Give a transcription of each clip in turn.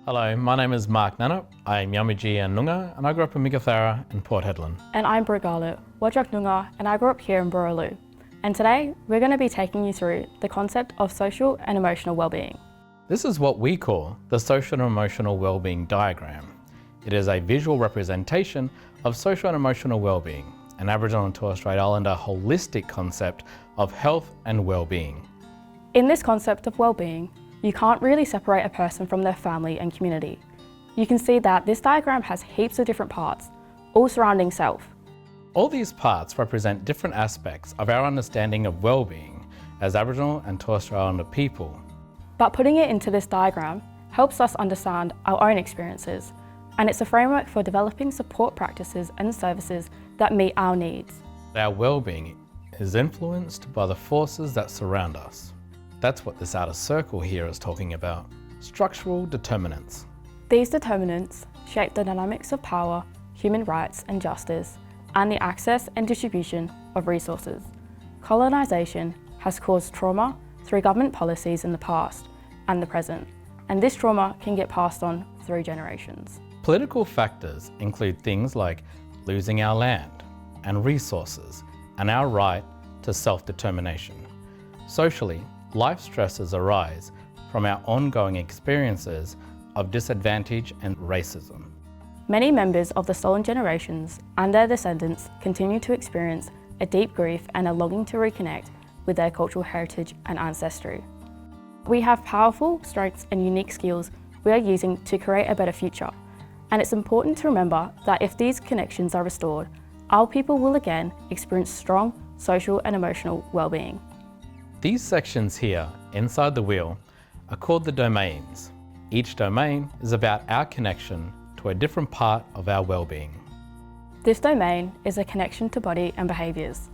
Hello, my name is Mark Nannup. I'm Yamatji and Noongar, and I grew up in Meekatharra and Port Hedland. And I'm Brooke Garlett, Whadjuk Noongar, and I grew up here in Boorn. And today, we're going to be taking you through the concept of social and emotional wellbeing. This is what we call the social and emotional wellbeing diagram. It is a visual representation of social and emotional wellbeing, an Aboriginal and Torres Strait Islander holistic concept of health and wellbeing. In this concept of wellbeing, you can't really separate a person from their family and community. You can see that this diagram has heaps of different parts, all surrounding self. All these parts represent different aspects of our understanding of wellbeing as Aboriginal and Torres Strait Islander people. But putting it into this diagram helps us understand our own experiences, and it's a framework for developing support practices and services that meet our needs. Our wellbeing is influenced by the forces that surround us. That's what this outer circle here is talking about, structural determinants. These determinants shape the dynamics of power, human rights and justice, and the access and distribution of resources. Colonisation has caused trauma through government policies in the past and the present, and this trauma can get passed on through generations. Political factors include things like losing our land and resources and our right to self-determination. Socially, life stresses arise from our ongoing experiences of disadvantage and racism. Many members of the stolen generations and their descendants continue to experience a deep grief and a longing to reconnect with their cultural heritage and ancestry. We have powerful strengths and unique skills we are using to create a better future, and it's important to remember that if these connections are restored, our people will again experience strong social and emotional well-being. These sections here, inside the wheel, are called the domains. Each domain is about our connection to a different part of our well-being. This domain is a connection to body and behaviours.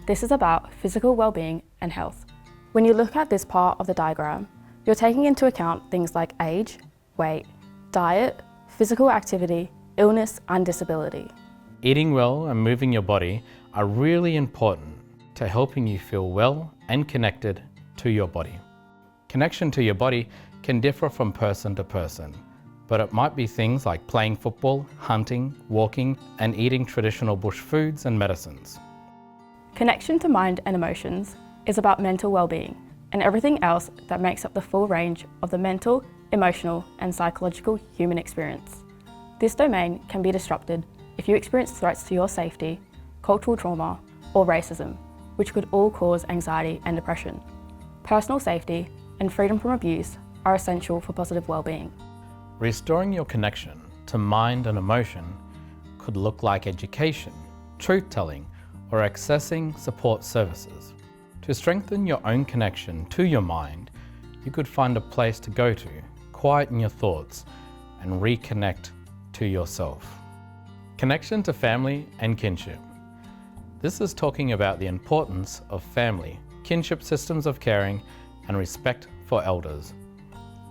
This is about physical well-being and health. When you look at this part of the diagram, you're taking into account things like age, weight, diet, physical activity, illness and disability. Eating well and moving your body are really important to helping you feel well and connected to your body. Connection to your body can differ from person to person, but it might be things like playing football, hunting, walking, and eating traditional bush foods and medicines. Connection to mind and emotions is about mental well-being and everything else that makes up the full range of the mental, emotional, and psychological human experience. This domain can be disrupted if you experience threats to your safety, cultural trauma, or racism, which could all cause anxiety and depression. Personal safety and freedom from abuse are essential for positive well-being. Restoring your connection to mind and emotion could look like education, truth-telling, or accessing support services. To strengthen your own connection to your mind, you could find a place to go to, quieten your thoughts, and reconnect to yourself. Connection to family and kinship. This is talking about the importance of family, kinship systems of caring, and respect for elders.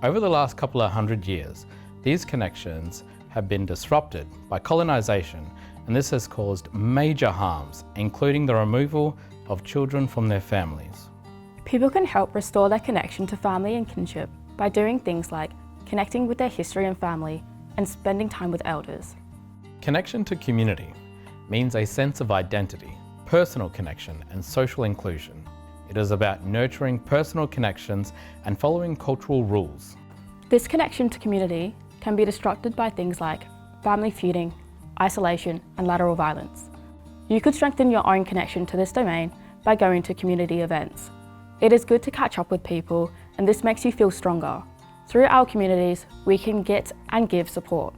Over the last couple of hundred years, these connections have been disrupted by colonisation, and this has caused major harms, including the removal of children from their families. People can help restore their connection to family and kinship by doing things like connecting with their history and family and spending time with elders. Connection to community means a sense of identity, personal connection, and social inclusion. It is about nurturing personal connections and following cultural rules. This connection to community can be disrupted by things like family feuding, isolation, and lateral violence. You could strengthen your own connection to this domain by going to community events. It is good to catch up with people, and this makes you feel stronger. Through our communities, we can get and give support.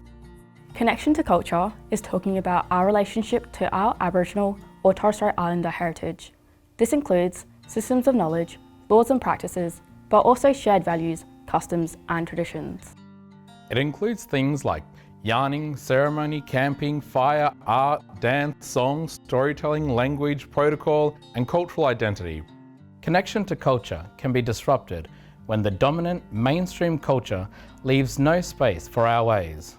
Connection to culture is talking about our relationship to our Aboriginal or Torres Strait Islander heritage. This includes systems of knowledge, laws and practices, but also shared values, customs and traditions. It includes things like yarning, ceremony, camping, fire, art, dance, song, storytelling, language, protocol, and cultural identity. Connection to culture can be disrupted when the dominant mainstream culture leaves no space for our ways,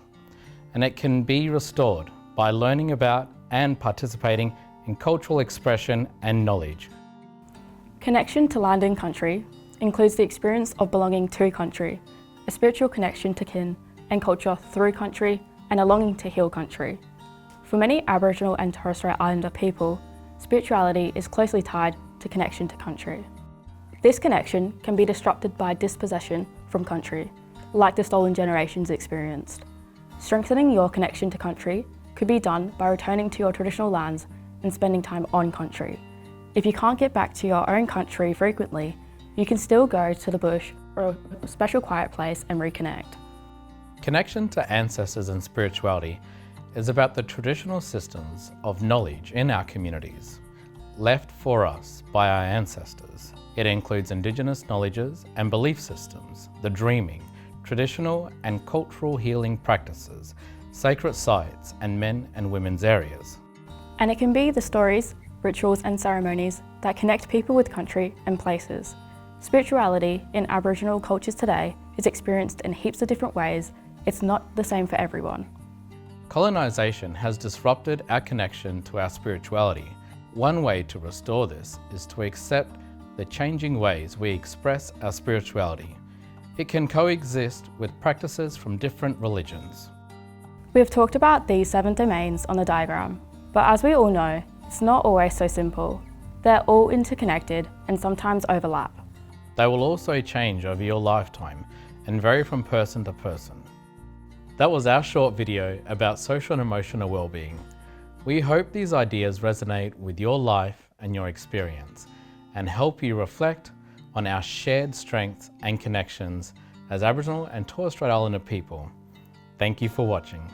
and it can be restored by learning about and participating in cultural expression and knowledge. Connection to land and country includes the experience of belonging to country, a spiritual connection to kin, and culture through country and a longing to heal country. For many Aboriginal and Torres Strait Islander people, spirituality is closely tied to connection to country. This connection can be disrupted by dispossession from country, like the stolen generations experienced. Strengthening your connection to country could be done by returning to your traditional lands and spending time on country. If you can't get back to your own country frequently, you can still go to the bush or a special quiet place and reconnect. Connection to ancestors and spirituality is about the traditional systems of knowledge in our communities, left for us by our ancestors. It includes Indigenous knowledges and belief systems, the dreaming, traditional and cultural healing practices, sacred sites and men and women's areas. And it can be the stories, rituals and ceremonies that connect people with country and places. Spirituality in Aboriginal cultures today is experienced in heaps of different ways. It's not the same for everyone. Colonisation has disrupted our connection to our spirituality. One way to restore this is to accept the changing ways we express our spirituality. It can coexist with practices from different religions. We have talked about these 7 domains on the diagram, but as we all know, it's not always so simple. They're all interconnected and sometimes overlap. They will also change over your lifetime and vary from person to person. That was our short video about social and emotional wellbeing. We hope these ideas resonate with your life and your experience and help you reflect on our shared strengths and connections as Aboriginal and Torres Strait Islander people. Thank you for watching.